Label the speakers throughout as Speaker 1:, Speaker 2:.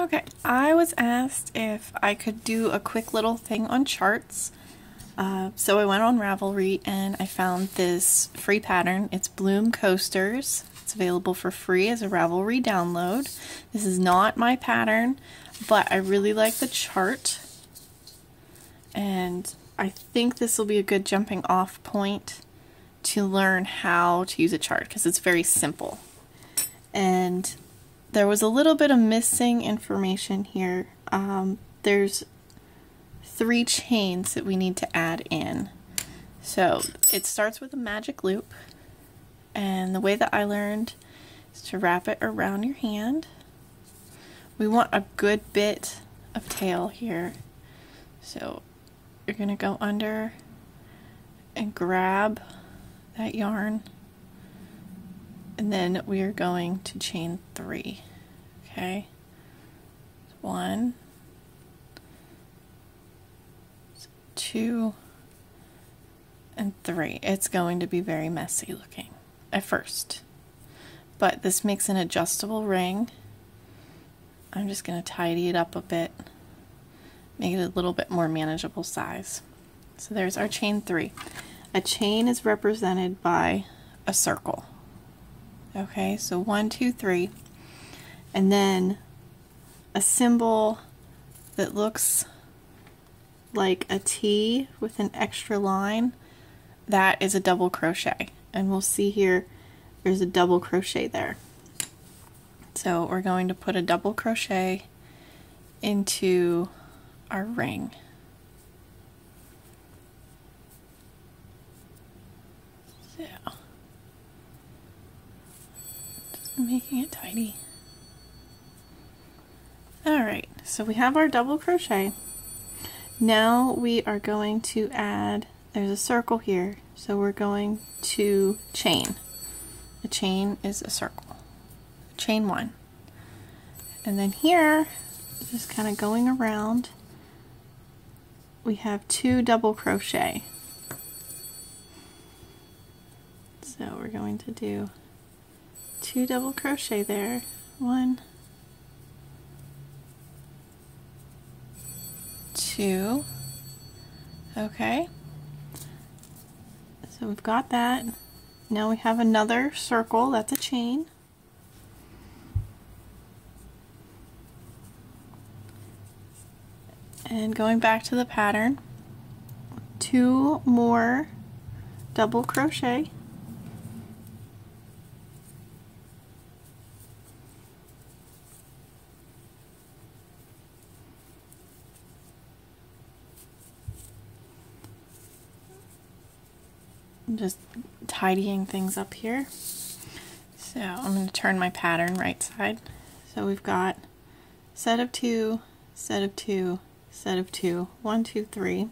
Speaker 1: Okay, I was asked if I could do a quick little thing on charts. So I went on Ravelry and I found this free pattern. It's Bloom Coasters. It's available for free as a Ravelry download. This is not my pattern, but I really like the chart. And I think this will be a good jumping off point to learn how to use a chart because it's very simple. And there was a little bit of missing information here. There's 3 chains that we need to add in. So it starts with a magic loop, and the way that I learned is to wrap it around your hand. We want a good bit of tail here, so you're going to go under and grab that yarn, and then we are going to chain 3. Okay, 1, 2, and 3. It's going to be very messy looking at first, but this makes an adjustable ring. I'm just going to tidy it up a bit, make it a little bit more manageable size. So there's our chain 3. A chain is represented by a circle. Okay, so 1, 2, 3, and then a symbol that looks like a T with an extra line. That is a double crochet, and we'll see here there's a double crochet there. So we're going to put a double crochet into our ring. So just making it tidy. Alright, so we have our double crochet. Now we are going to add, there's a circle here, so we're going to chain. A chain is a circle. Chain 1. And then here, just kind of going around, we have 2 double crochet. So we're going to do 2 double crochet there. 1, 2. Okay. So we've got that. Now we have another circle, that's a chain. And going back to the pattern, 2 more double crochet. I'm just tidying things up here. So I'm going to turn my pattern right side. So we've got set of 2, set of 2, set of 2, 1, 2, 3.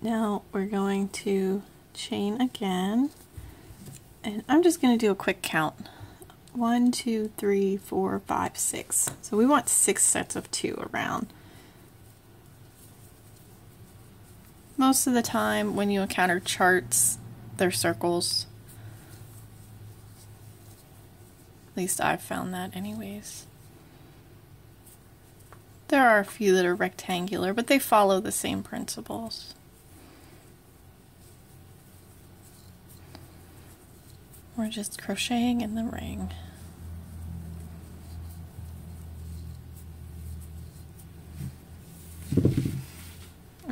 Speaker 1: Now we're going to chain again, and I'm just going to do a quick count. 1, 2, 3, 4, 5, 6. So we want 6 sets of 2 around. Most of the time when you encounter charts, they're circles. At least I've found that anyways. There are a few that are rectangular, but they follow the same principles. We're just crocheting in the ring.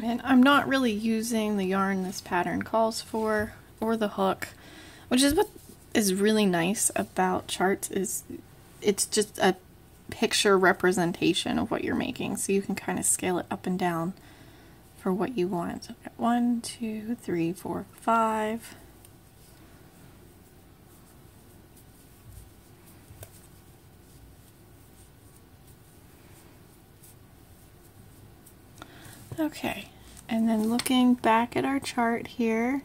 Speaker 1: And I'm not really using the yarn this pattern calls for, or the hook, which is what is really nice about charts, is it's just a picture representation of what you're making, so you can kind of scale it up and down for what you want. So 1, 2, 3, 4, 5. Okay, and then looking back at our chart here,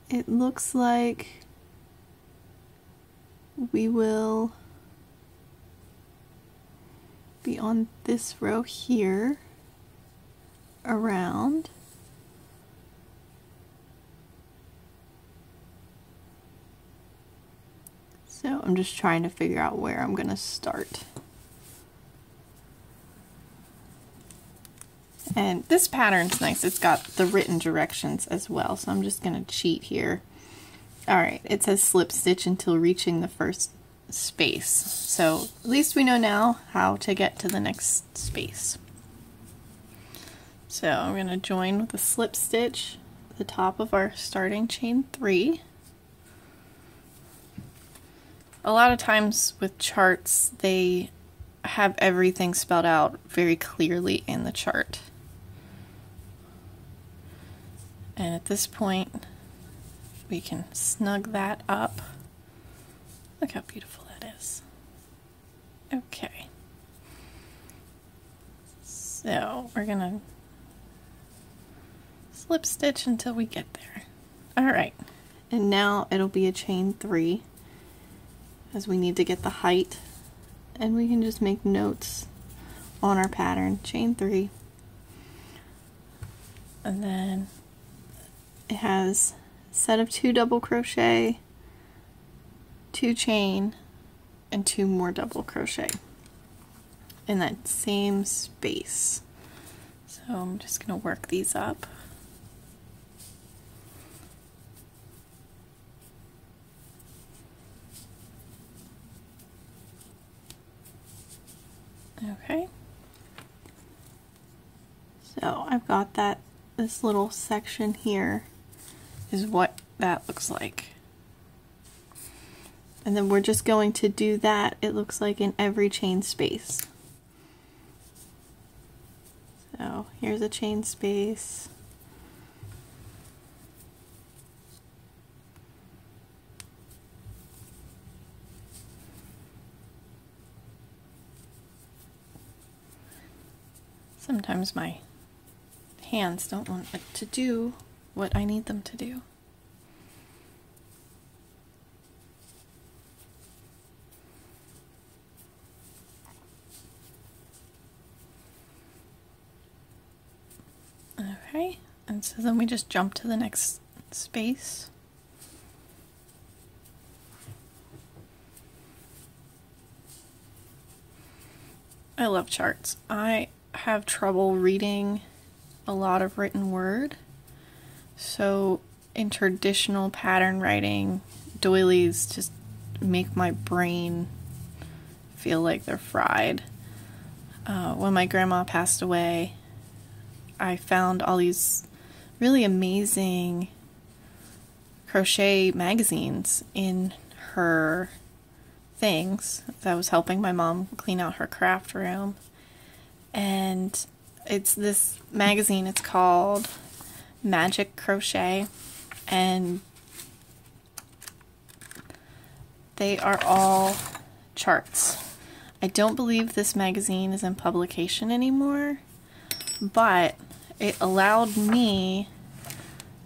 Speaker 1: it looks like we will be on this row here around. So I'm just trying to figure out where I'm going to start. And this pattern's nice. It's got the written directions as well, so I'm just going to cheat here. Alright, it says slip stitch until reaching the first space. So at least we know now how to get to the next space. So I'm going to join with a slip stitch at the top of our starting chain 3. A lot of times with charts, they have everything spelled out very clearly in the chart. And at this point, we can snug that up. Look how beautiful that is. Okay. So we're gonna slip stitch until we get there. Alright, and now it'll be a chain 3 as we need to get the height, and we can just make notes on our pattern. Chain 3, and then it has a set of 2 double crochet, 2 chain, and 2 more double crochet in that same space. So I'm just going to work these up. Okay. So I've got that, this little section here is what that looks like. And then we're just going to do that, it looks like, in every chain space. So here's a chain space. Sometimes my hands don't want it to do what I need them to do. Okay, and so then we just jump to the next space. I love charts. I have trouble reading a lot of written word. So in traditional pattern writing, doilies just make my brain feel like they're fried. When my grandma passed away, I found all these really amazing crochet magazines in her things. I was helping my mom clean out her craft room, and it's this magazine, it's called Magic Crochet, and they are all charts. I don't believe this magazine is in publication anymore, but it allowed me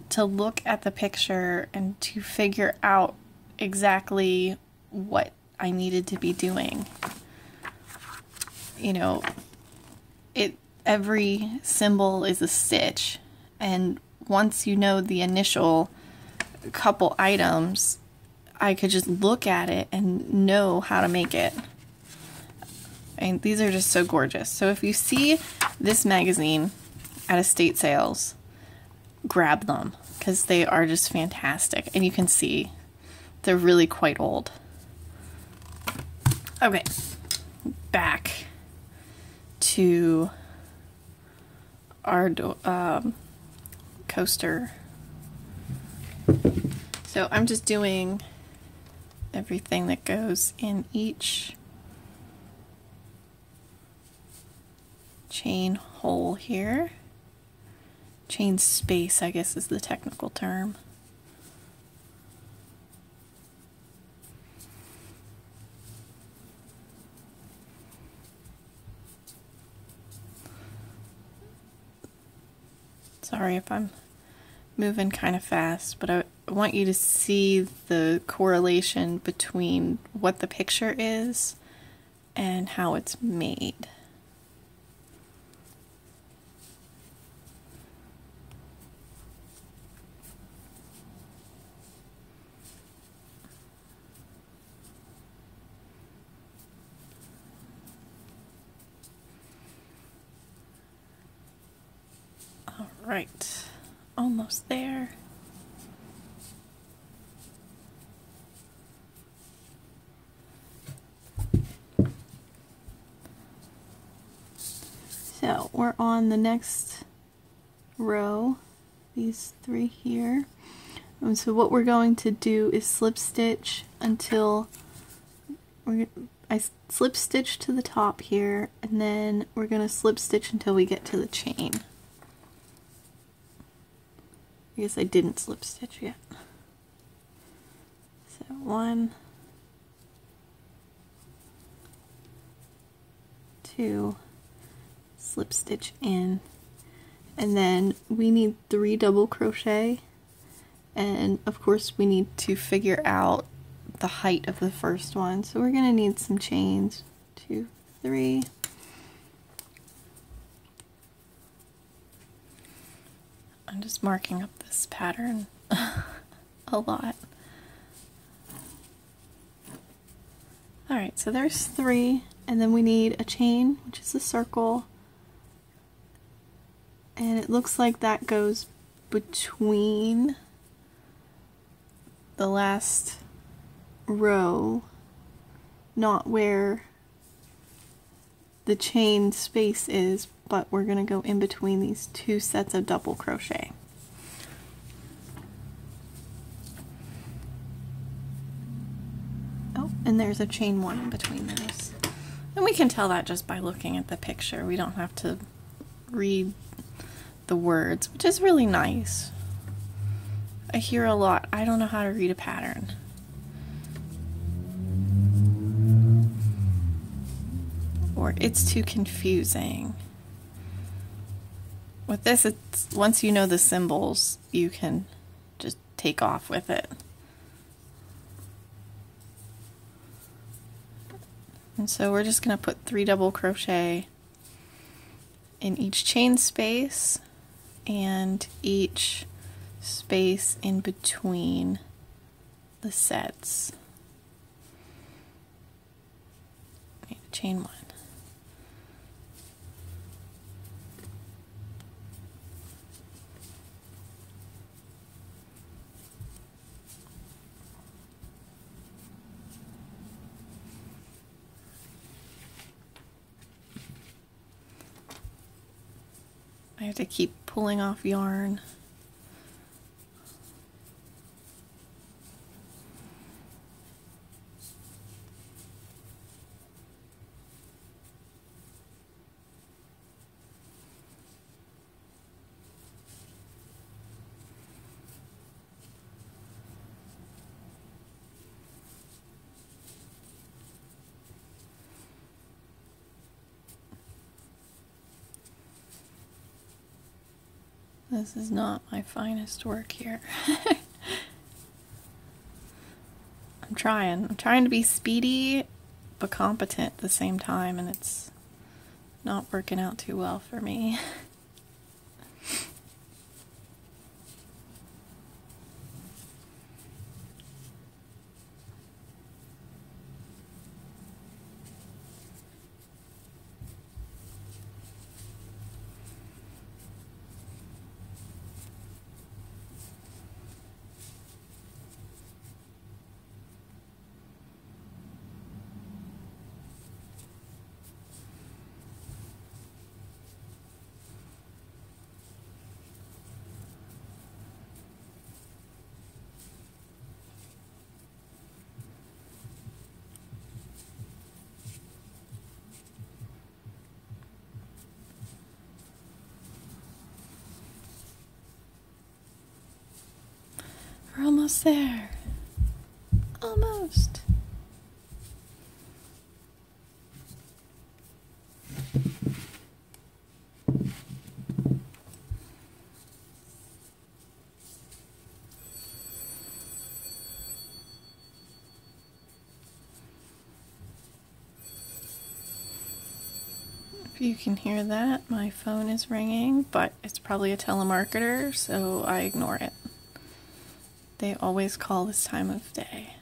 Speaker 1: to look at the picture and to figure out exactly what I needed to be doing. You know, every symbol is a stitch, and once you know the initial couple items, I could just look at it and know how to make it. And these are just so gorgeous. So if you see this magazine at estate sales, grab them, because they are just fantastic, and you can see they're really quite old. Okay, back to our coaster. So I'm just doing everything that goes in each chain hole here. Chain space, I guess, is the technical term. Sorry if I'm moving kind of fast, but I want you to see the correlation between what the picture is and how it's made. right, almost there. So we're on the next row, these 3 here. And so what we're going to do is slip stitch until I slip stitch to the top here, and then we're going to slip stitch until we get to the chain. I guess I didn't slip stitch yet. So 1, 2, slip stitch in, and then we need 3 double crochet, and of course we need to figure out the height of the first one, so we're going to need some chains. 2, 3. I'm just marking up this pattern a lot. Alright, so there's 3, and then we need a chain, which is a circle, and it looks like that goes between the last row, not where the chain space is, but we're going to go in between these 2 sets of double crochet. Oh, and there's a chain 1 in between those. And we can tell that just by looking at the picture. We don't have to read the words, which is really nice. I hear a lot, I don't know how to read a pattern. Or it's too confusing. With this, it's once you know the symbols, you can just take off with it. And so we're just going to put 3 double crochet in each chain space and each space in between the sets. Chain 1. I have to keep pulling off yarn. This is not my finest work here. I'm trying to be speedy but competent at the same time, and it's not working out too well for me. We're almost there. Almost. If you can hear that, my phone is ringing, but it's probably a telemarketer, so I ignore it. They always call this time of day.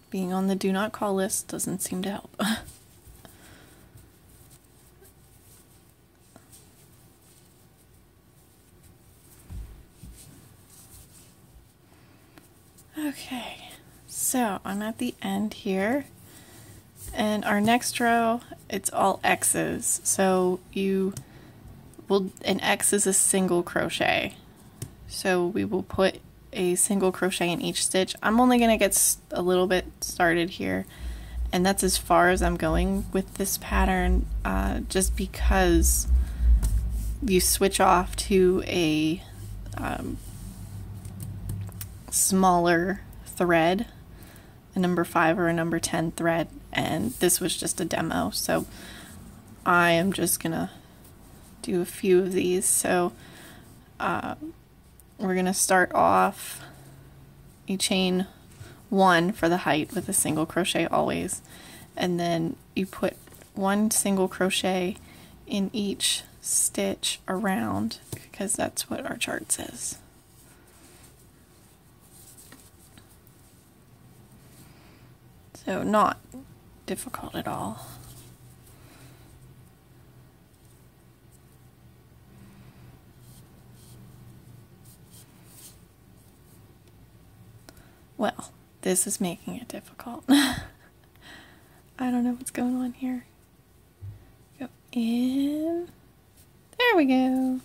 Speaker 1: Being on the do not call list doesn't seem to help. Okay, so I'm at the end here, and our next row, it's all X's. So an X is a single crochet. So we will put a single crochet in each stitch. I'm only going to get a little bit started here, and that's as far as I'm going with this pattern, just because you switch off to a smaller thread, a number 5 or a number 10 thread, and this was just a demo, so I am just gonna do a few of these. So we're gonna start off, you chain 1 for the height with a single crochet always, and then you put 1 single crochet in each stitch around, because that's what our chart says. So not difficult at all. Well, this is making it difficult. I don't know what's going on here. Go in. There we go.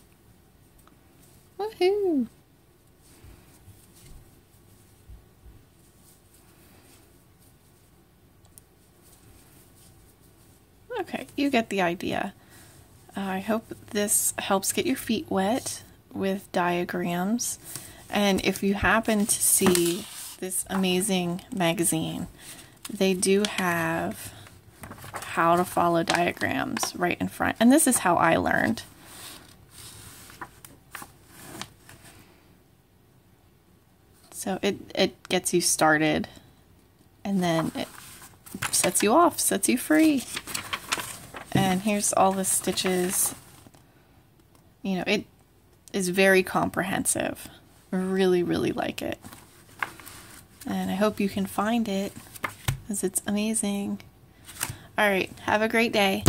Speaker 1: Woohoo! Okay, you get the idea. I hope this helps get your feet wet with diagrams. And if you happen to see this amazing magazine, they do have how to follow diagrams right in front. And this is how I learned. So it gets you started, and then it sets you off, sets you free. And here's all the stitches. You know, it is very comprehensive. I really, really like it. And I hope you can find it, because it's amazing. All right, have a great day.